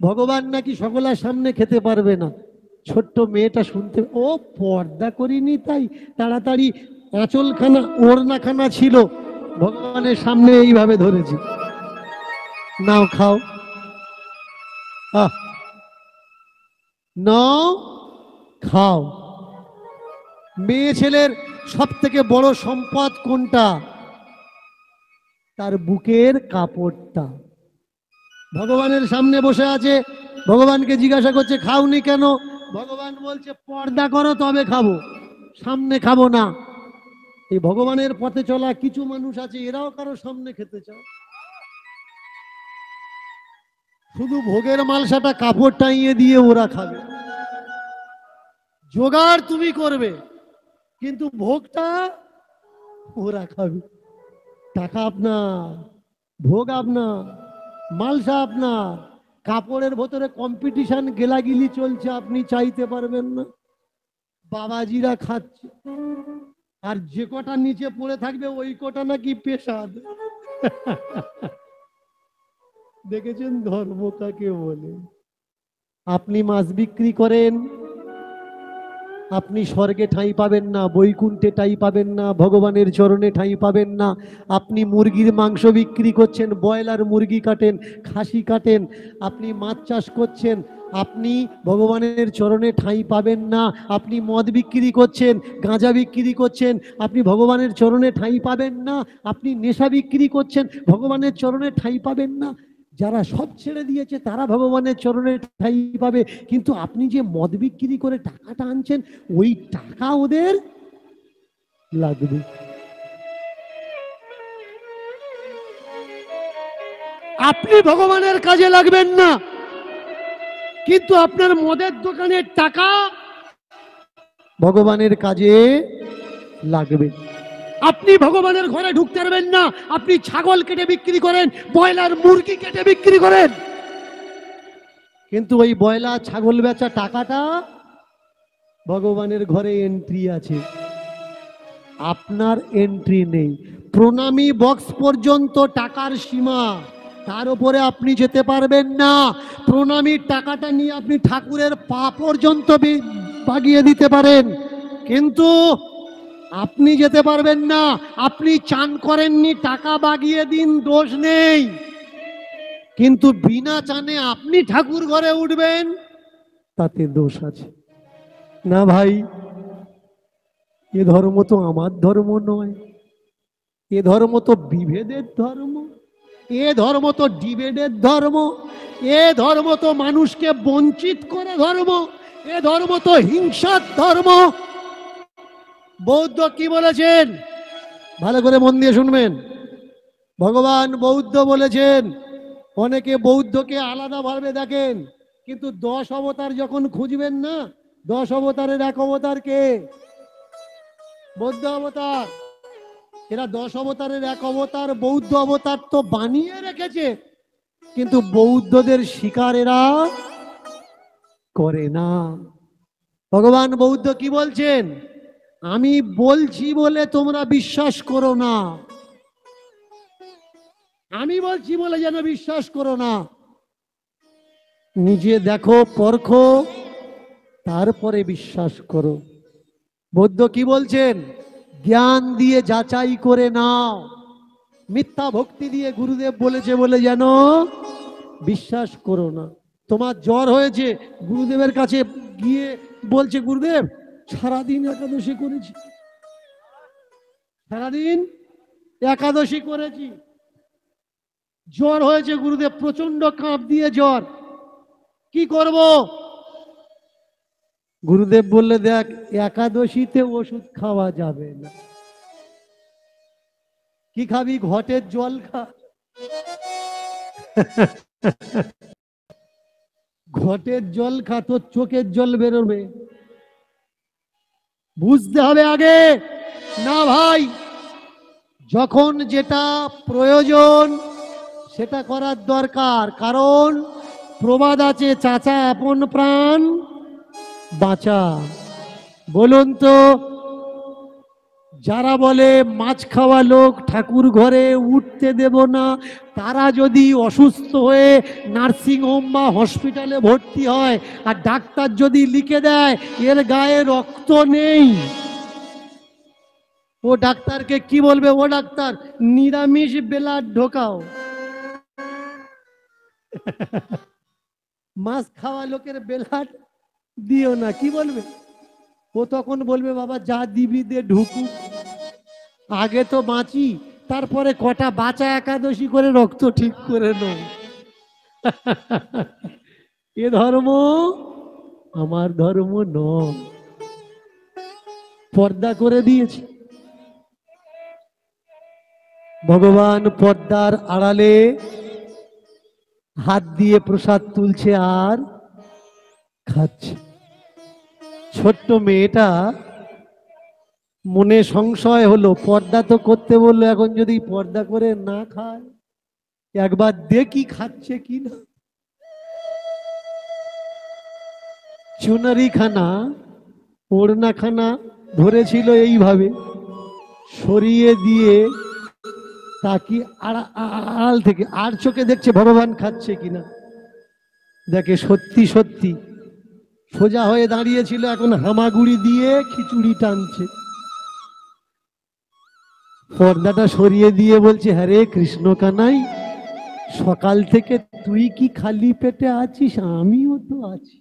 ভগবান নাকি সকলের সামনে খেতে পারবে না। ছোট্ট মেয়েটা শুনতে, ও পর্দা করিনি তাই তাড়াতাড়ি আঁচলখানা ওড়নাখানা ছিল, ভগবানের সামনে এইভাবে ধরেছি, নাও খাও। নাও খাও। মেয়ে ছেলের সব থেকে বড় সম্পদ কোনটা? তার বুকের কাপড়টা। ভগবানের সামনে বসে আছে, ভগবানকে জিজ্ঞাসা করছে খাওনি কেন? ভগবান বলছে পর্দা করো তবে খাবো, সামনে খাবো না। এই ভগবানের পথে চলা কিছু মানুষ আছে, এরাও কারো সামনে খেতে চায়। শুধু ভোগের মালসাটা কাপড় টাঙিয়ে দিয়ে ওরা খাবে। জোগাড় তুমি করবে, কিন্তু ভোগটা ওরা খাবে। টাকা আপনার, ভোগ আপনার, মালসা আপনার, কাপড়ের ভেতরে কম্পিটিশন গেলাগিলি চলছে, আপনি চাইতে পারবেন না। বাবাজিরা খাচ্ছে, আর যে কটা নিচে পড়ে থাকবে ওই কটা নাকি পেশাদ। দেখেছেন ধর্ম কাকে বলে? আপনি মাছ বিক্রি করেন, আপনি স্বর্গে ঠাঁই পাবেন না, বৈকুণ্ঠে ঠাঁই পাবেন না, ভগবানের চরণে ঠাঁই পাবেন না। আপনি মুরগির মাংস বিক্রি করছেন, ব্রয়লার মুরগি কাটেন, খাসি কাটেন, আপনি মাছ চাষ করছেন, আপনি ভগবানের চরণে ঠাঁই পাবেন না। আপনি মদ বিক্রি করছেন, গাঁজা বিক্রি করছেন, আপনি ভগবানের চরণে ঠাঁই পাবেন না। আপনি নেশা বিক্রি করছেন, ভগবানের চরণে ঠাঁই পাবেন না। যারা সব ছেড়ে দিয়েছে তারা ভগবানের চরণে ঠাঁই পাবে, কিন্তু আপনি যে মদ বিক্রি করে টাকাটা আনছেন ওই টাকা ওদের লাগবে। আপনি ভগবানের কাজে লাগবেন না, কিন্তু আপনার মদের দোকানের টাকা ভগবানের কাজে লাগবে। আপনি ভগবানের ঘরে ঢুকতে পারবেন না, আপনি ছাগল কেটে বিক্রি করেন, ব্রয়লার মুরগি কেটে বিক্রি করেন, কিন্তু ওই ব্রয়লার ছাগল বেচা টাকাটা ভগবানের ঘরে এন্ট্রি আছে, আপনার এন্ট্রি নেই। প্রণামী বক্স পর্যন্ত টাকার সীমা, তার উপরে আপনি যেতে পারবেন না। প্রণামীর টাকাটা নিয়ে আপনি ঠাকুরের পা পর্যন্ত বাগিয়ে দিতে পারেন, কিন্তু আপনি যেতে পারবেন না। আপনি চান করেননি, টাকা বাগিয়ে দিন, দোষ নেই, কিন্তু বিনা চানে আপনি ঠাকুর ঘরে উঠবেন, তাতে দোষ আছে। না ভাই, এ ধর্ম তো আমার ধর্ম নয়, এ ধর্ম তো বিভেদের ধর্ম, এ ধর্ম তো ডিবেটের ধর্ম, এ ধর্ম তো মানুষকে বঞ্চিত করে ধর্ম, এ ধর্ম তো হিংসার ধর্ম। বৌদ্ধ কি বলেছেন? ভালো করে মন দিয়ে শুনবেন। ভগবান বৌদ্ধ বলেছেন, অনেকে বৌদ্ধকে আলাদাভাবে দেখেন, কিন্তু 10 অবতার যখন খুঁজবেন না, 10 অবতারের এক অবতার কে? বৌদ্ধ অবতার। এরা 10 অবতারের এক অবতার বৌদ্ধ অবতার তো বানিয়ে রেখেছে, কিন্তু বৌদ্ধদের স্বীকার এরা করে না। ভগবান বৌদ্ধ কি বলছেন? আমি বলছি বলে তোমরা বিশ্বাস করো না, আমি বলছি বলে যেন বিশ্বাস করো না, নিজে দেখো, পরখো, তারপরে বিশ্বাস করো। বৌদ্ধ কি বলছেন? জ্ঞান দিয়ে যাচাই করে নাও, মিথ্যা ভক্তি দিয়ে গুরুদেব বলেছে বলে যেন বিশ্বাস করো না। তোমার জ্বর হয়েছে, গুরুদেবের কাছে গিয়ে বলছে গুরুদেব সারাদিন একাদশী করেছি, সারাদিন একাদশী করেছি, জ্বর হয়েছে গুরুদেব, প্রচন্ড কাঁপ দিয়ে জ্বর, কি করব? গুরুদেব বললে দেখ, একাদশীতে ওষুধ খাওয়া যাবে না। কি খাবি? ঘটের জল খা। ঘটের জল খা, তোর চোখের জল বেরোবে। বুঝতে হবে আগে। না ভাই, যখন যেটা প্রয়োজন সেটা করার দরকার, কারণ প্রবাদ আছে, চাচা আপন প্রাণ বাঁচা। বলুন তো, যারা বলে মাছ খাওয়া লোক ঠাকুর ঘরে উঠতে দেব না, তারা যদি অসুস্থ হয়ে নার্সিং হোম বা হসপিটালে ভর্তি হয় আর ডাক্তার যদি লিখে দেয় এর গায়ে রক্ত নেই, ও ডাক্তারকে কি বলবে? ও ডাক্তার নিরামিষ ব্লাড ঢোকাও। মাছ খাওয়া লোকের ব্লাড দিও না, কি বলবে? ও তখন বলবে বাবা যা দিবি দে ঢুকুক, আগে তো বাঁচি, তারপরে কটা বাঁচা একাদশী করে রক্ত ঠিক করে নাও। এ ধর্ম আমার ধর্ম নয়। পর্দা করে দিয়েছে ভগবান, পর্দার আড়ালে হাত দিয়ে প্রসাদ তুলছে আর খাচ্ছে। ছোট্ট মেয়েটা মনে সংশয় হলো, পর্দা তো করতে বললো, এখন যদি পর্দা করে না খায়, একবার দেখি খাচ্ছে কি না। চুনারি খানা ওড়না খানা ধরেছিল এইভাবে, সরিয়ে দিয়ে তাকি আড়াল থেকে আর চোখে দেখছে ভগবান খাচ্ছে কিনা। দেখে সত্যি সত্যি সোজা হয়ে দাঁড়িয়েছিল, এখন হামাগুড়ি দিয়ে খিচুড়ি টানছে। পর্দাটা সরিয়ে দিয়ে বলছে, হরে কৃষ্ণ কানাই, সকাল থেকে তুই কি খালি পেটে আছিস? আমিও তো আছি।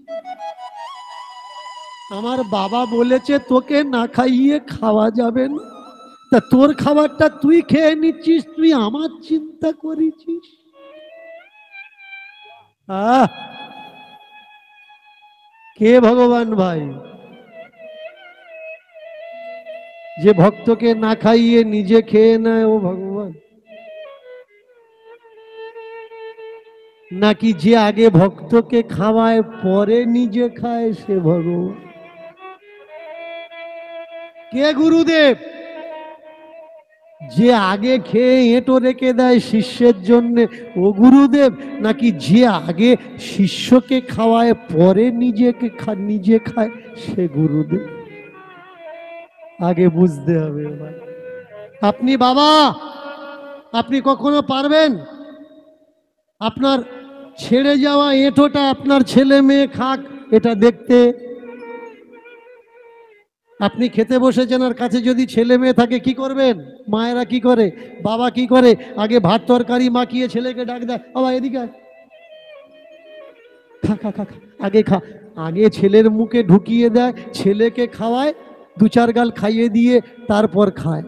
আমার বাবা বলেছে তোকে না খাইয়ে খাওয়া যাবে না, তা তোর খাবারটা তুই খেয়ে নিচ্ছিস, তুই আমার চিন্তা করেছিস? কে ভগবান ভাই? যে ভক্তকে না খাইয়ে নিজে খেয়ে নেয় ও ভগবান, নাকি যে আগে ভক্তকে খাওয়ায় পরে নিজে খায় সে ভগবান? কে গুরুদেব? যে আগে খেয়ে এঁটো রেখে দেয় শিষ্যের জন্য ও গুরুদেব, নাকি যে আগে শিষ্যকে খাওয়ায় পরে নিজে খায় সে গুরুদেব? আগে বুঝতে হবে। আপনি বাবা, আপনি কখনো পারবেন আপনার ছেড়ে যাওয়া এঁটোটা আপনার ছেলে মেয়ে খাক এটা দেখতে? আপনি খেতে বসেছেন আর কাছে যদি ছেলে মেয়ে থাকে কি করবেন? মায়েরা কি করে, বাবা কি করে? আগে ভাত তরকারি মাখিয়ে ছেলেকে ডাক দেয়, বাবা এদিকে খা খা খা খা, আগে খা। আগে ছেলের মুখে ঢুকিয়ে দেয়, ছেলেকে খাওয়ায়, দু চার গাল খাইয়ে দিয়ে তারপর খায়।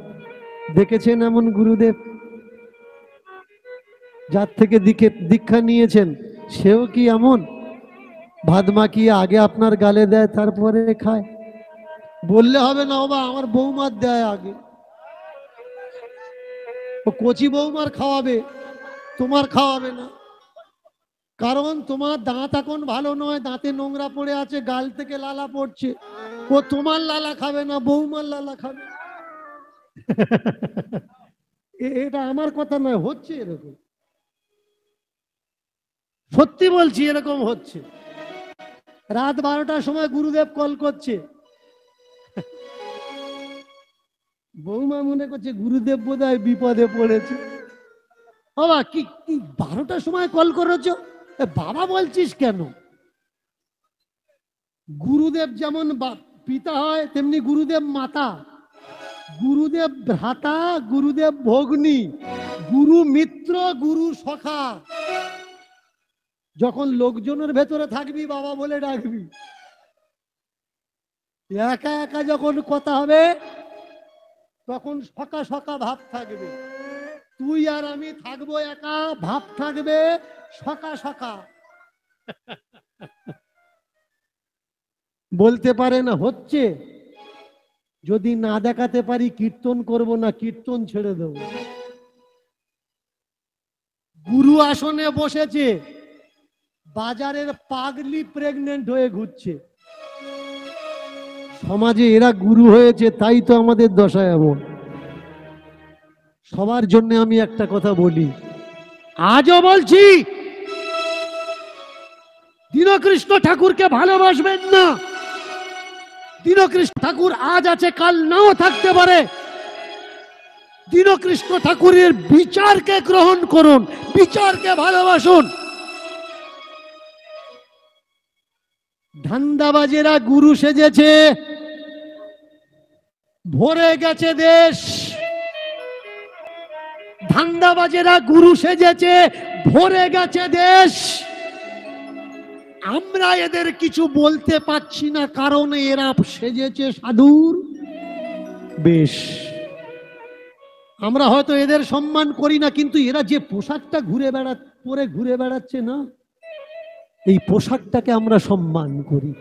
দেখেছেন এমন গুরুদেব? যার থেকে দীক্ষা নিয়েছেন সেও কি এমন? ভাত মাখিয়ে আগে আপনার গালে দেয় তারপরে খায়? বললে হবে না, বাবা আমার বৌমার দেয় আগে। ও কচি বৌমার খাওয়াবে, তোমার খাওয়াবে না, কারণ তোমার দাঁত এখন ভালো নয়, দাঁতে নোংরা পড়ে আছে, গাল থেকে লালা পড়ছে। ও তোমার লালা খাবে না, বৌমার লালা খাবে। এটা আমার কথা নয়, হচ্ছে এরকম, সত্যি বলছি এরকম হচ্ছে। রাত 12টার সময় গুরুদেব কল করছে, বৌমা মনে করছে গুরুদেব বোধহয় বিপদে পড়েছে। বাবা কি 12টার সময় কল করেছো? বাবা বলছিস কেন? গুরুদেব যেমন পিতা হয় তেমনি গুরুদেব মাতা, গুরুদেব ভ্রাতা, গুরুদেব ভগ্নী, গুরু মিত্র, গুরু সখা। যখন লোকজনের ভেতরে থাকবি বাবা বলে ডাকবি, একা একা যখন কথা হবে তখন সখা সখা ভাব থাকবে। তুই আর আমি থাকবো একা, ভাব থাকবে সখা সখা। বলতে পারে না হচ্ছে, যদি না দেখাতে পারি কীর্তন করব না, কীর্তন ছেড়ে দেব। গুরু আসনে বসেছে, বাজারের পাগলি প্রেগনেন্ট হয়ে ঘুরছে। সমাজে এরা গুরু হয়েছে, তাই তো আমাদের দশা এমন। সবার জন্য আমি একটা কথা বলি, আজও বলছি, দীনকৃষ্ণ ঠাকুরকে ভালোবাসবেন না। দীনকৃষ্ণ ঠাকুর আজ আছে, কাল নাও থাকতে পারে, দীনকৃষ্ণ ঠাকুরের বিচারকে গ্রহণ করুন, বিচারকে ভালোবাসুন। ধান্দাবাজেরা গুরু সেজেছে, ভরে গেছে দেশ। ধান্দাবাজেরা গুরু সেজেছে, ভরে গেছে দেশ। আমরা এদের কিছু বলতে পারছি না, কারণ এরা সেজেছে সাধুর বেশ। আমরা হয়তো এদের সম্মান করি না, কিন্তু এরা যে পোশাকটা পরে ঘুরে বেড়াচ্ছে না, এই পোশাকটাকে আমরা সম্মান করি।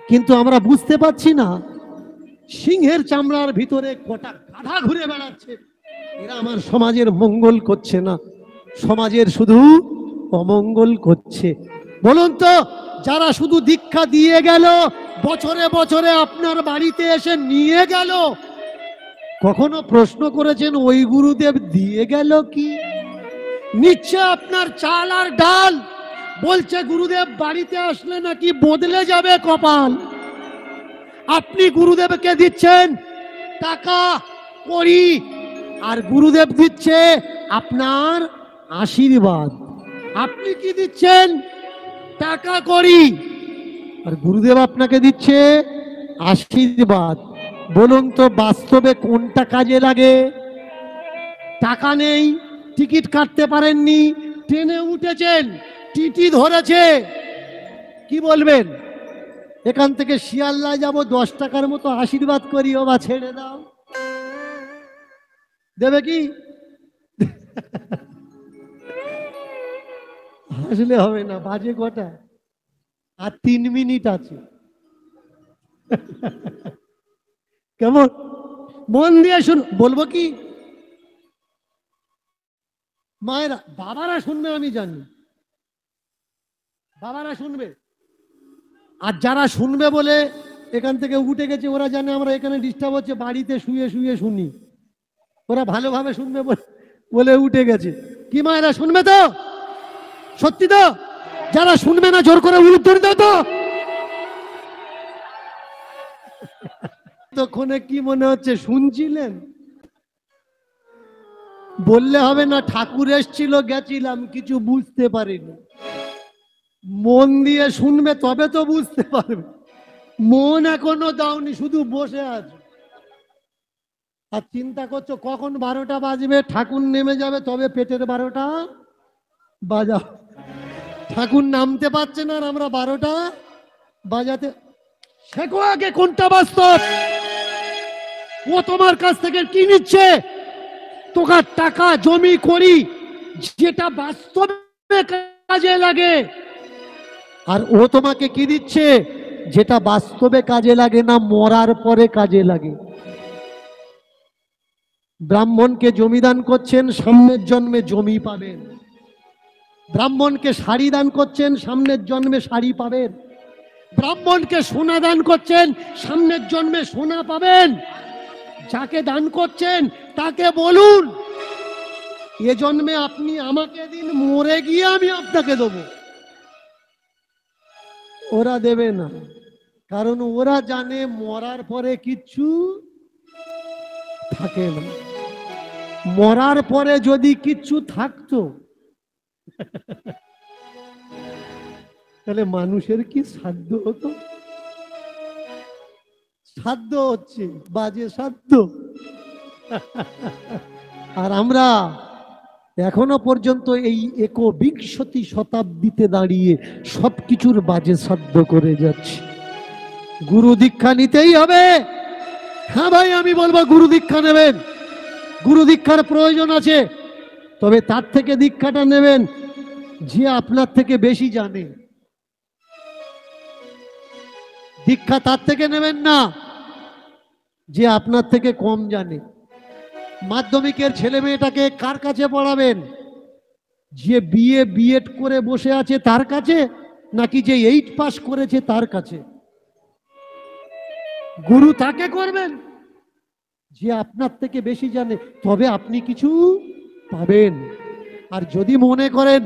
কিন্তু আমরা বুঝতে পারছি না, সিংহের চামড়ার ভিতরে কটা গাধা ঘুরে বেড়াচ্ছে, এরা আমার সমাজের মঙ্গল করছে না, সমাজের শুধু অমঙ্গল করছে। বলুন তো, যারা শুধু দীক্ষা দিয়ে গেল, বছরে বছরে আপনার বাড়িতে এসে নিয়ে গেল, কখনো প্রশ্ন করেছেন ওই গুরুদেব দিয়ে গেল কি? নিচ্ছে আপনার চাল আর ডাল, বলছে গুরুদেব বাড়িতে আসলে নাকি বদলে যাবে কপাল। আপনি গুরুদেবকে দিচ্ছেন টাকা কড়ি, আর গুরুদেব দিচ্ছে আপনার আশীর্বাদ। আপনি কি দিচ্ছেন? টাকা কড়ি, আর গুরুদেব আপনাকে দিচ্ছে আশীর্বাদ। বলুন তো, বাস্তবে কোনটা কাজে লাগে? টাকা নেই, টিকিট কাটতে পারেননি, ট্রেনে উঠেছেন, টিটি ধরেছে, কি বলবেন? এখান থেকে শিয়ালদা যাব, 10 টাকার মতো আশীর্বাদ করিও বা ছেড়ে দাও, দেবে কি? হাসলে হবে না, বাজে কটা? আর 3 মিনিট আছে। কেমন? মন দিয়ে শুন। বলবো কি, মায়েরা, বাবারা শুনবে, আমি জানি বাবারা শুনবে, আর যারা শুনবে বলে এখান থেকে উঠে গেছে, ওরা জানে আমরা এখানে ডিস্টার্ব হচ্ছে, বাড়িতে শুয়ে শুয়ে শুনি, ওরা ভালোভাবে শুনবে বলে উঠে গেছে। কি মায়েরা শুনবে তো? সত্যি তো? যারা শুনবে না জোর করে উত্তর দাও তো। তখনে কি মনে হচ্ছে শুনছিলেন? বললে হবে না, ঠাকুর এসছিল, গেছিলাম, কিছু বুঝতে পারিনি। মন দিয়ে শুনবে, তবে তো বুঝতে পারবে। মন এখনো দাওনি, শুধু বসে আছে আর চিন্তা করছো কখন 12টা বাজবে, ঠাকুর নেমে যাবে, তবে পেটের 12টা বাজাও। ঠাকুর নামতে পারছে না, আর আমরা 12টা বাজাতে। শেখো আগে কোনটা বাস্তব। ও তোমার কাছ থেকে কি নিচ্ছে? তোমার টাকা জমি করি, যেটা বাস্তবে কাজে লাগে। আর ও তোমাকে কি দিচ্ছে? যেটা বাস্তবে কাজে লাগে না, মরার পরে কাজে লাগে। ব্রাহ্মণকে জমি দান করছেন, সামনের জন্মে জমি পাবেন। ব্রাহ্মণকে শাড়ি দান করছেন, সামনের জন্মে শাড়ি পাবেন। ব্রাহ্মণকে সোনা দান করছেন, সামনের জন্মে সোনা পাবেন। যাকে দান করছেন তাকে বলুন, এ জন্মে আপনি আমাকে দিন, মরে গিয়ে আমি আপনাকে দেব। ওরা দেবে না, কারণ ওরা জানে মরার পরে কিচ্ছু থাকে না। মরার পরে যদি কিচ্ছু থাকতো, তাহলে মানুষের কি সাধ্য হতো? সাধ্য হচ্ছে বাজে সাধ্য। আর আমরা এখনো পর্যন্ত এই একবিংশতি শতাব্দীতে দাঁড়িয়ে সবকিছুর বাজে সাধ্য করে যাচ্ছি। গুরু দীক্ষা নিতেই হবে। হ্যাঁ ভাই, আমি বলবো গুরু দীক্ষা নেবেন, গুরু দীক্ষার প্রয়োজন আছে, তবে তার থেকে দীক্ষাটা নেবেন যে আপনার থেকে বেশি জানে। দীক্ষা তার থেকে নেবেন না যে আপনার থেকে কম জানে। মাধ্যমিকের ছেলে মেয়েটাকে কার কাছে পড়াবেন? যে বিএড করে বসে আছে তার কাছে, নাকি যে 8 পাস করেছে তার কাছে? গুরু তাকে করবেন যে আপনার থেকে বেশি জানে, তবে আপনি কিছু পাবেন। আর যদি মনে করেন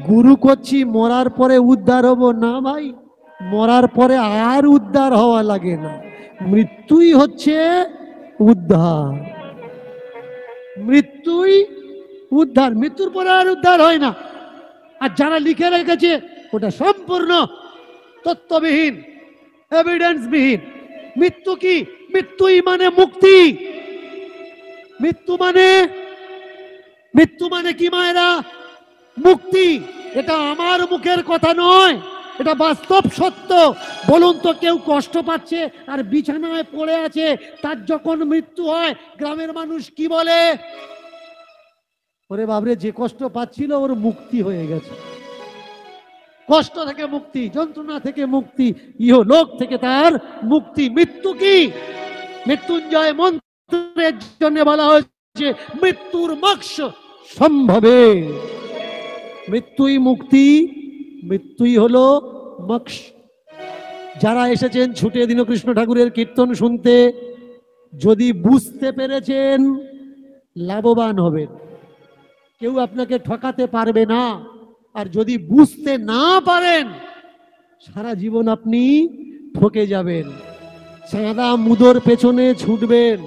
গুরু করছি মরার পরে উদ্ধার হব, না ভাই, মরার পরে আর উদ্ধার হওয়া লাগে না, মৃত্যুই হচ্ছে উদ্ধার। মৃত্যুই উদ্ধার, মৃত্যুর পরে আর উদ্ধার হয় না। আর যারা লিখে রেখেছে ওটা সম্পূর্ণ তত্ত্ববিহীন, এভিডেন্স বিহীন। মৃত্যু কি? মৃত্যুই মানে মুক্তি। মৃত্যু মানে কি মায়েরা? মুক্তি। এটা আমার মুখের কথা নয়, এটা বাস্তব সত্য। বলুন তো, কেউ কষ্ট পাচ্ছে আর বিছানায় পড়ে আছে, তার যখন মৃত্যু হয় গ্রামের মানুষ কি বলে? ওরে বাবরে, যে কষ্ট পাচ্ছিল ওর মুক্তি হয়ে গেছে। কষ্ট থেকে মুক্তি, যন্ত্রণা থেকে মুক্তি, ইহলোক থেকে তার মুক্তি। মৃত্যু কি? মৃত্যুঞ্জয় মন্ত্রের জন্য বলা হয়েছে মৃত্যুর মোক্ষ সম্ভবে। মৃত্যুই মুক্তি, মৃত্যুই হলো মোক্ষ। যারা এসেছেন ছুটে দীনকৃষ্ণ ঠাকুরের কীর্তন শুনতে, যদি বুঝতে পেরেছেন লাভবান হবেন, কেউ আপনাকে ঠকাতে পারবে না। আর যদি বুঝতে না পারেন, সারা জীবন আপনি ঠকে যাবেন, চাঁদা মুদোর পেছনে ছুটবেন।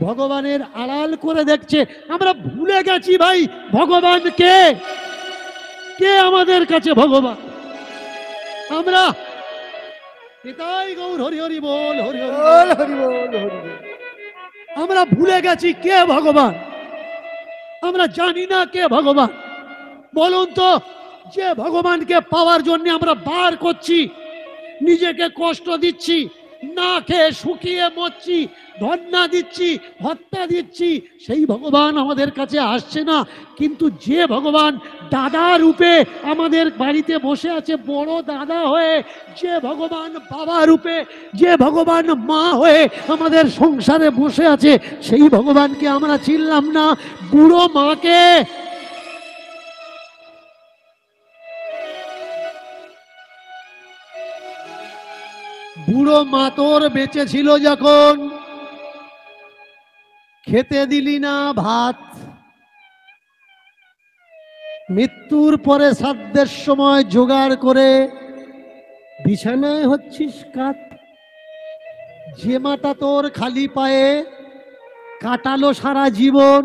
ভগবানের আড়াল করে দেখছে। আমরা ভুলে গেছি ভাই ভগবান কে। কে আমাদের কাছে ভগবান? আমরা এটাই গৌর হরি হরি বল, হরি হরি বল, হরি বল, হরি বল। আমরা ভুলে গেছি কে ভগবান। আমরা জানি না কে ভগবান। বলুন তো, যে ভগবানকে পাওয়ার জন্য আমরা বার করছি, নিজেকে কষ্ট দিচ্ছি, না খেয়ে শুকিয়ে মরছি, ধর্ণা দিচ্ছি, হত্যা দিচ্ছি, সেই ভগবান আমাদের কাছে আসছে না। কিন্তু যে ভগবান দাদা রূপে আমাদের বাড়িতে বসে আছে, বড় দাদা হয়ে, যে ভগবান বাবা রূপে, যে ভগবান মা হয়ে আমাদের সংসারে বসে আছে, সেই ভগবানকে আমরা চিনলাম না। বুড়ো মাকে, বুড়ো মা তোর বেঁচে ছিল যখন, খেতে দিলি না ভাত। মৃত্যুর পরে শ্রাদ্ধের সময় জোগাড় করে বিছানায় হচ্ছিস কাত। যে মাটা তোর খালি পায়ে কাটালো সারা জীবন,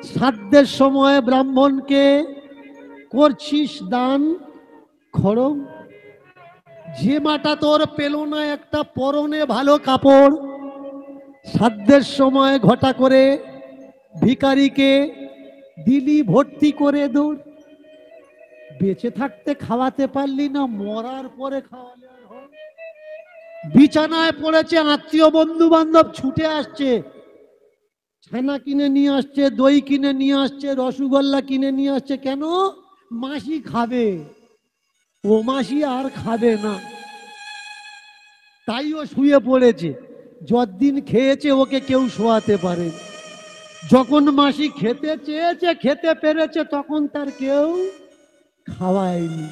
শ্রাদ্ধের সময় ব্রাহ্মণকে করছিস দান খড়ম। যে মাটা তোর পেল না একটা পরনে ভালো কাপড়, শ্রাদ্ধের সময় ঘটা করে ভিখারিকে দিলি ভর্তি করে দৌড়। বেঁচে থাকতে খাওয়াতে পারলি না, মরার পরে খাওয়ালে আর হয়? বিছানায় পড়েছে, আত্মীয় বন্ধু বান্ধব ছুটে আসছে, ছানা কিনে নিয়ে আসছে, দই কিনে নিয়ে আসছে, রসগোল্লা কিনে নিয়ে আসছে। কেন? মাসি খাবে। ও মাসি আর খাবে না, তাই ও শুয়ে পড়েছে। যতদিন খেয়েছে ওকে কেউ শোয়াতে পারে। যখন মাসি খেতে চেয়েছে, খেতে পেরেছে, তখন তার কেউ খাওয়ায়নি।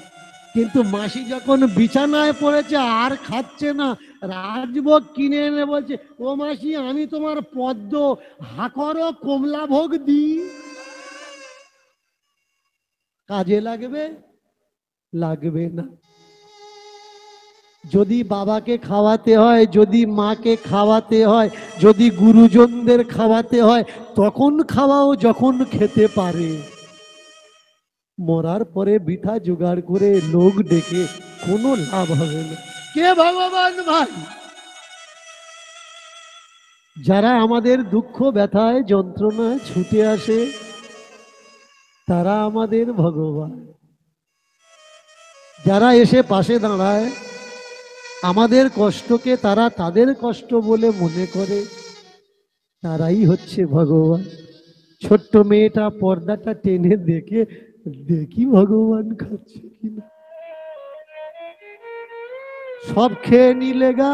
কিন্তু মাসি যখন বিছানায় পড়েছে আর খাচ্ছে না, রাজভোগ কিনে এনে বলছে, ও মাসি আমি তোমার পদ্ম হাকরো কমলা ভোগ দিই, কাজে লাগবে? লাগবে না। যদি বাবাকে খাওয়াতে হয়, যদি মাকে খাওয়াতে হয়, যদি গুরুজনদের খাওয়াতে হয়, তখন খাওয়াও যখন খেতে পারে। মরার পরে বিঠা জোগাড় করে লোক ডেকে কোনো লাভ হবে না। কে ভগবান ভাই? যারা আমাদের দুঃখ ব্যথায় যন্ত্রণায় ছুটে আসে, তারা আমাদের ভগবান। যারা এসে পাশে দাঁড়ায়, আমাদের কষ্টকে তারা তাদের কষ্ট বলে মনে করে, তারাই হচ্ছে ভগবান। ছোট্ট মেয়েটা পর্দাটা টেনে দেখে, দেখি ভগবান খাচ্ছে কিনা। সব খেয়ে নিলে গা,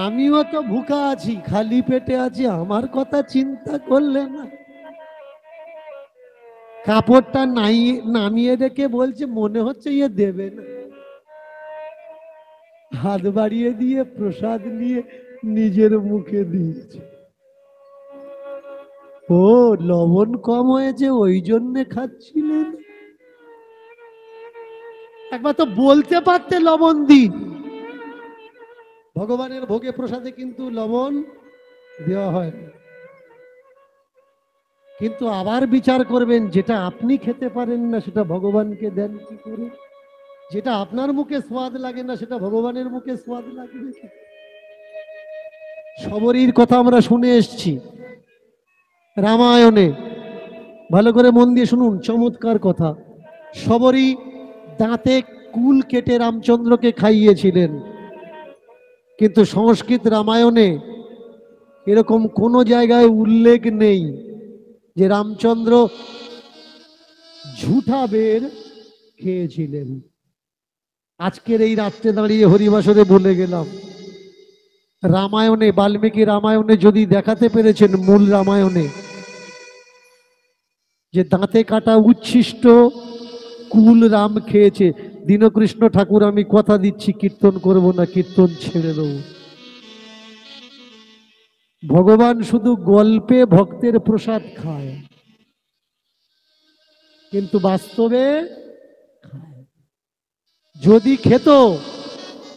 আমিও তো ভুকা আছি, খালি পেটে আছি, আমার কথা চিন্তা করলে না। কাপড়টা নামিয়ে রেখে বলছে, মনে হচ্ছে ইয়ে দেবে না। হাত বাড়িয়ে দিয়ে প্রসাদ নিয়ে নিজের মুখে দিয়েছে। ও লবণ কম হয়েছে ওই জন্য খাচ্ছিলেন। একবার তো বলতে পারতে লবণ দিন। ভগবানের ভোগে প্রসাদে কিন্তু লবণ দেওয়া হয়। কিন্তু আবার বিচার করবেন, যেটা আপনি খেতে পারেন না সেটা ভগবানকে দেন কি করে? যেটা আপনার মুখে স্বাদ লাগে না সেটা ভগবানের মুখে স্বাদ লাগবে কি? শবরীর কথা আমরা শুনে এসছি রামায়ণে, ভালো করে মন দিয়ে শুনুন, চমৎকার কথা। শবরী দাঁতে কুল কেটে রামচন্দ্রকে খাইয়েছিলেন, কিন্তু সংস্কৃত রামায়ণে এরকম কোনো জায়গায় উল্লেখ নেই যে রামচন্দ্র ঝুঠা বের খেয়েছিলেন। আজকের এই রাত্রে দাঁড়িয়ে হরিবাসরে বলে গেলাম, রামায়ণে, বাল্মীকি রামায়ণে যদি দেখাতে পেরেছেন, মূল রামায়ণে, যে দাঁতে কাটা উচ্ছিষ্ট কুল রাম খেয়েছে, দীনকৃষ্ণ ঠাকুর আমি কথা দিচ্ছি কীর্তন করব না, কীর্তন ছেড়ে দেব। ভগবান শুধু গল্পে ভক্তের প্রসাদ খায়, কিন্তু বাস্তবে যদি খেত,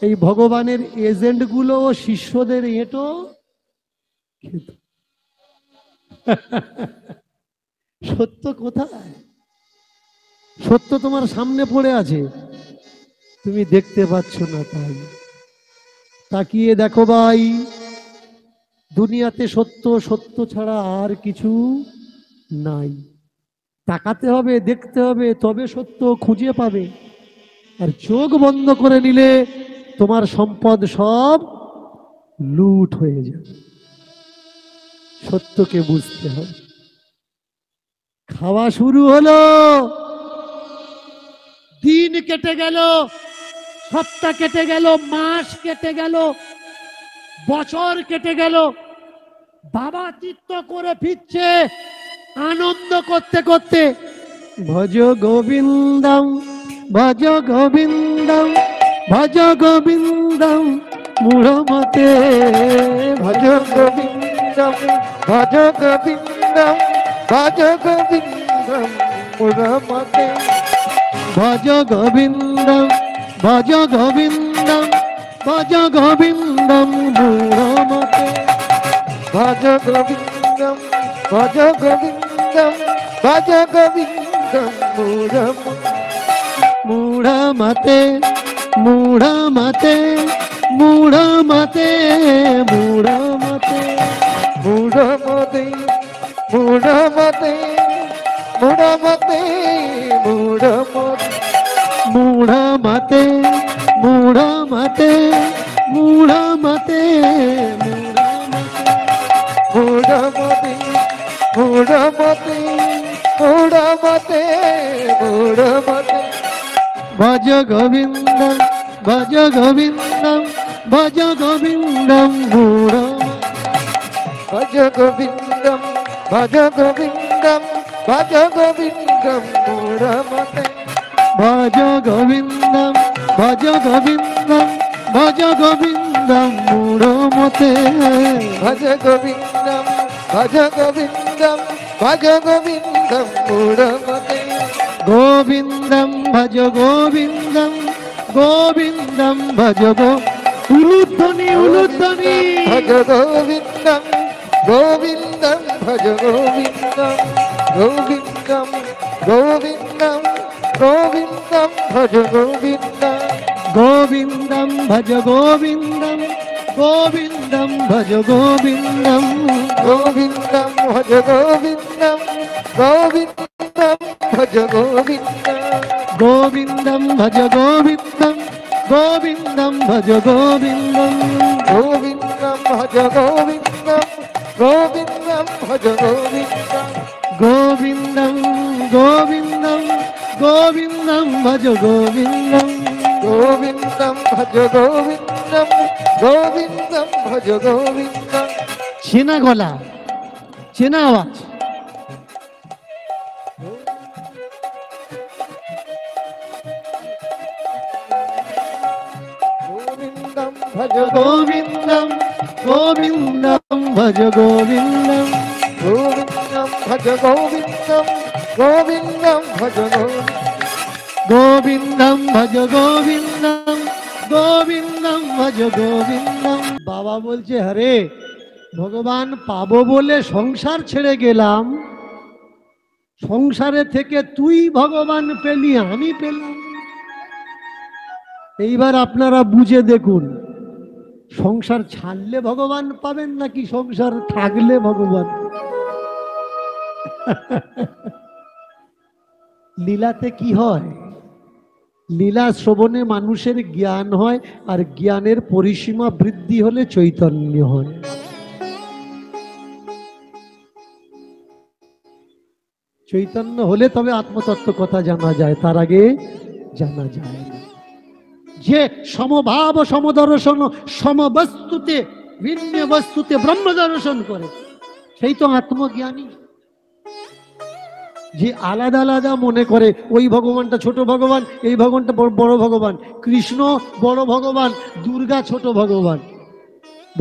এই ভগবানের এজেন্টগুলো ও শিষ্যদের এঁটো খেত। সত্য কোথায়? সত্য তোমার সামনে পড়ে আছে, তুমি দেখতে পাচ্ছ না। তাই তাকিয়ে দেখো ভাই, দুনিয়াতে সত্য, সত্য ছাড়া আর কিছু নাই। তাকাতে হবে, দেখতে হবে, তবে সত্য খুঁজে পাবে। আর চোখ বন্ধ করে নিলে তোমার সম্পদ সব লুট হয়ে যাবে। সত্যকে বুঝতে হবে। খাওয়া শুরু হলো, দিন কেটে গেল, সপ্তাহ কেটে গেল, মাস কেটে গেল, বছর কেটে গেল। বাবা চিত্ত করে ফিরছে আনন্দ করতে করতে, ভজ গোবিন্দম, ভজ গোবিন্দম, ভজ গোবিন্দম মূঢ়মতে, ভজ গোবিন্দম, ভজ গোবিন্দম, ভজ গোবিন্দম মূঢ়মতে, ভজ গোবিন্দম, ভজ গোবিন্দম, ভজ গোবিন্দম মূঢ়মতে, ভজ গোবিন্দম, ভজ গোবিন্দম, ভজ গোবিন্দম মূঢ়মতে, মূঢ়মতে, মূঢ়মতে, মূঢ়মতে, মূঢ়মতে, মূঢ়মতে, মূঢ়মতে, মূঢ়মতে, মূঢ়মতে, মূঢ়মতে, মূঢ়মতে, মূঢ়মতে, মূঢ়মতে, মূঢ়মতে, ভজ গোবিন্দম, ভজ গোবিন্দম, ভজ গোবিন্দম মূঢ়মতে, ভজ গোবিন্দম, ভজ গোবিন্দম, ভজ গোবিন্দম মূঢ়মতে, ভজ গোবিন্দম, ভজ গোবিন্দম, ভজ গোবিন্দম মূঢ়মতে, ভজ গোবিন্দম, ভজ গোবিন্দম, ভজ গোবিন্দম মূঢ়মতে, গোবিন্দম ভজ গোবিন্দম, গোবিন্দম ভজ গো, উলুধ্বনি, উলুধ্বনি, ভজ গোবিন্দম, গোবিন্দম ভজ গোবিন্দম, গোবিন্দম, গোবিন্দম, গোবিন্দম ভজ গোবিন্দম, গোবিন্দম ভজ গোবিন্দম, গোবিন্দম ভজ গোবিন্দম, গোবিন্দম ভজ গোবিন্দম, গোবিন্দম ভজ গোবিন্দম, গোবিন্দম ভজ গোবিন্দম, গোবিন্দম ভজ গোবিন্দম, গোবিন্দম ভজ গোবিন্দম, গোবিন্দম ভজ গোবিন্দম, গোবিন্দম, গোবিন্দম, গোবিন্দম ভজ গোবিন্দম, গোবিন্দম ভজ গোবিন্দম, গোবিন্দম ভজ গোবিন্দম। চেনা গলা, চেনা আওয়াজ। গোবিন্দম ভজ গোবিন্দম, গোবিন্দম ভজ গোবিন্দম, গোবিন্দম ভজ গোবিন্দম, গোবিন্দম ভজ গোবিন্দম, ভজ গোবিন্দম, গোবিন্দম ভজ গোবিন্দম। বাবা বলছে, হরে ভগবান পাবো বলে সংসার ছেড়ে গেলাম, সংসারে থেকে তুই ভগবান পেলি, আমি পেলাম। এইবার আপনারা বুঝে দেখুন, সংসার ছাড়লে ভগবান পাবেন নাকি সংসার থাকলে ভগবান? লীলাতে কি হয়? লীলা শ্রবণে মানুষের জ্ঞান হয়, আর জ্ঞানের পরিসীমা বৃদ্ধি হলে চৈতন্য হয়। চৈতন্য হলে তবে আত্মতত্ত্ব কথা জানা যায়, তার আগে জানা যায় না। যে সমভাব সমদর্শন, সমবস্তুতে ভিন্ন বস্তুতে ব্রহ্ম দর্শন করে, সেই তো আত্মজ্ঞানী। যে আলাদা আলাদা মনে করে, ওই ভগবানটা ছোট ভগবান, এই ভগবানটা বড় ভগবান, কৃষ্ণ বড় ভগবান, দুর্গা ছোট ভগবান,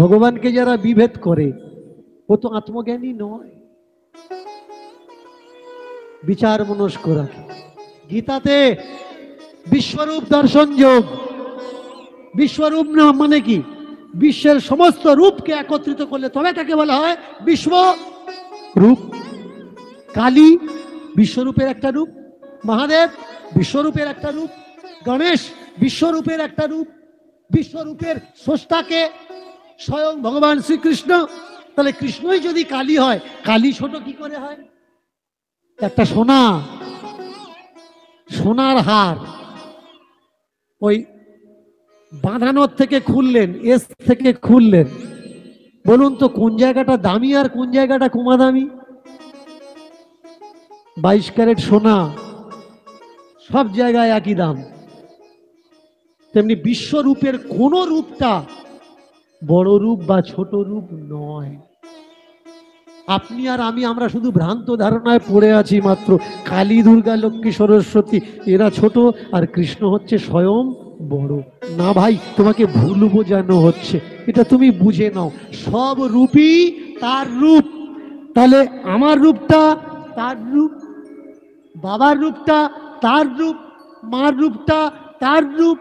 ভগবানকে যারা বিভেদ করে, ও তো আত্মজ্ঞানী নয়, বিচার মনস্ক রাখে। গীতাতে বিশ্বরূপ দর্শন যোগ, বিশ্বরূপ না মানে কি? বিশ্বের সমস্ত রূপকে একত্রিত করলে তবে তাকে বলা হয় বিশ্বরূপ। কালী বিশ্বরূপের একটা রূপ, মহাদেব বিশ্বরূপের একটা রূপ, গণেশ বিশ্বরূপের একটা রূপ। বিশ্বরূপের স্রষ্টাকে স্বয়ং ভগবান শ্রীকৃষ্ণ। তাহলে কৃষ্ণই যদি কালী হয়, কালী ছোট কি করে হয়? একটা সোনার হার ওই বাঁধানোর থেকে খুললেন, এস থেকে খুললেন, বলুন তো কোন জায়গাটা দামি আর কোন জায়গাটা কমা দামি? 22 ক্যারেট সোনা সব জায়গায় একই দাম। তেমনি বিশ্বরূপের কোন রূপটা বড় রূপ বা ছোট রূপ নয়। আপনি আর আমি, আমরা শুধু ভ্রান্ত ধারণায় পড়ে আছি মাত্র। কালী, দুর্গা, লক্ষ্মী, সরস্বতী এরা ছোট আর কৃষ্ণ হচ্ছে স্বয়ং বড়। না ভাই, তোমাকে ভুল বোঝানো হচ্ছে, এটা তুমি বুঝে নাও। সব রূপই তার রূপ। তাহলে আমার রূপটা তার রূপ, বাবার রূপটা তার রূপ, মার রূপটা তার রূপ,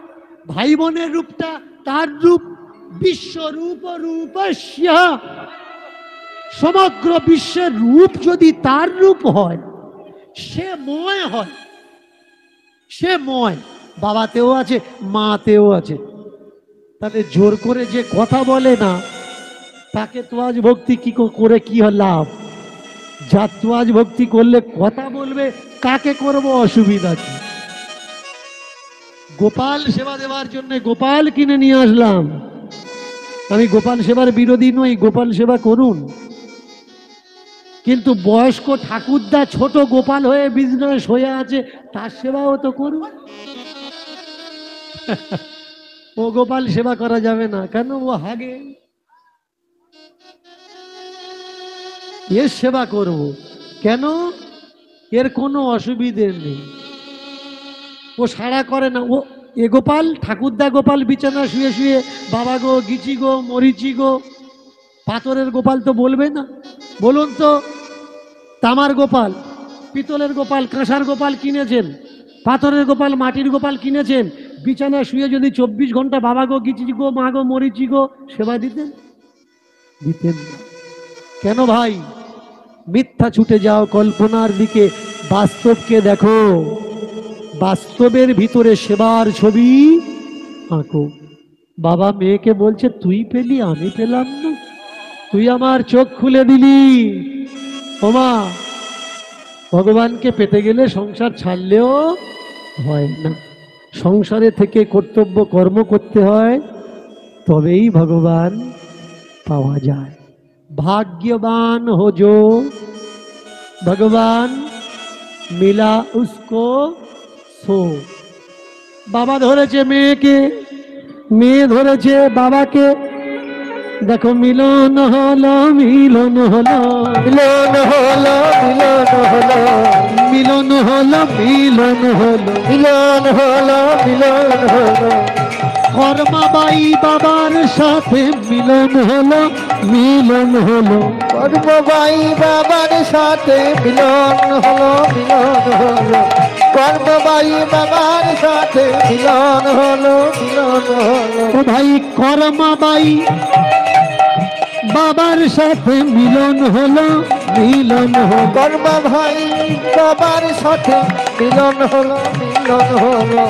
ভাই বোনের রূপটা তার রূপ। বিশ্বরূপ রূপস্য, সমগ্র বিশ্বের রূপ যদি তার রূপ হয়, সে ময় হয়। সে ময়, বাবাতেও আছে, মাতেও আছে। তাহলে জোর করে যে কথা বলে না, তাকে তোয়াজ ভক্তি কি করে কি লাভ? যা তোয়াজ ভক্তি করলে কথা বলবে, কাকে করব, অসুবিধা কি? গোপাল সেবা দেওয়ার জন্য গোপাল কিনে নিয়ে আসলাম। আমি গোপাল সেবার বিরোধী নই, গোপাল সেবা করুন, কিন্তু বয়স্ক ঠাকুরদা ছোট গোপাল হয়ে বিজনেস হয়ে আছে, তার সেবাও তো করুন। ও গোপাল সেবা করা যাবে না কেন? ও হাগে। এর সেবা করব কেন? এর কোনো অসুবিধে নেই, ও সাড়া করে না। ও এ গোপাল, ঠাকুরদা গোপাল বিছানা শুয়ে শুয়ে বাবা গো গিচি গো মরিচি গো, পাথরের গোপাল তো বলবে না। বলুন তো, তামার গোপাল, পিতলের গোপাল, কাঁসার গোপাল কিনেছেন, পাথরের গোপাল, মাটির গোপাল কিনেছেন, বিছানা শুয়ে যদি 24 ঘন্টা বাবা গো গিচি গো মা গো মরিচি গো সেবা দিতেন? দিতেন না। কেন ভাই? মিথ্যা ছুটে যাও কল্পনার দিকে, বাস্তবকে দেখো, বাস্তবের ভিতরে সেবার ছবি আঁকো। বাবা মেয়েকে বলছে, তুই পেলি আমি পেলাম না, তুই আমার চোখ খুলে দিলি। ওমা, ভগবানকে পেতে গেলে সংসার ছাড়লেও হয় না, সংসারে থেকে কর্তব্য কর্ম করতে হয়, তবেই ভগবান পাওয়া যায়। भाग्यवान हो जो भगवान मिला उसको सो। बाबा धरेছে মেয়েকে, মেয়ে ধরেছে বাবাকে, দেখো মিলন হলো, মিলন হলো, মিলন হলো, মিলন হলো, মিলন হলো, মিলন হলো, মিলন হলো, মিলন হলো। কর্মাবাই বাবার সাথে মিলন হলো, মিলন হলো, কর্মবাই বাবার সাথে মিলন হলো, মিলন হলো, কর্মবাই বাবার সাথে মিলন হলো, মিলন হলো। ও ভাই, কর্মাবাই বাবার সাথে মিলন হলো, মিলন হলো। কর্মা ভাই বাবার সাথে মিলন হলো, মিলন হলো।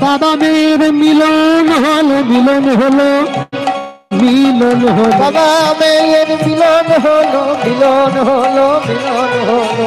বাবা মেয়ের মিলন হলো, মিলন হলো, মিলন হলো। বাবা মেয়ের মিলন হলো, মিলন হলো, মিলন হলো।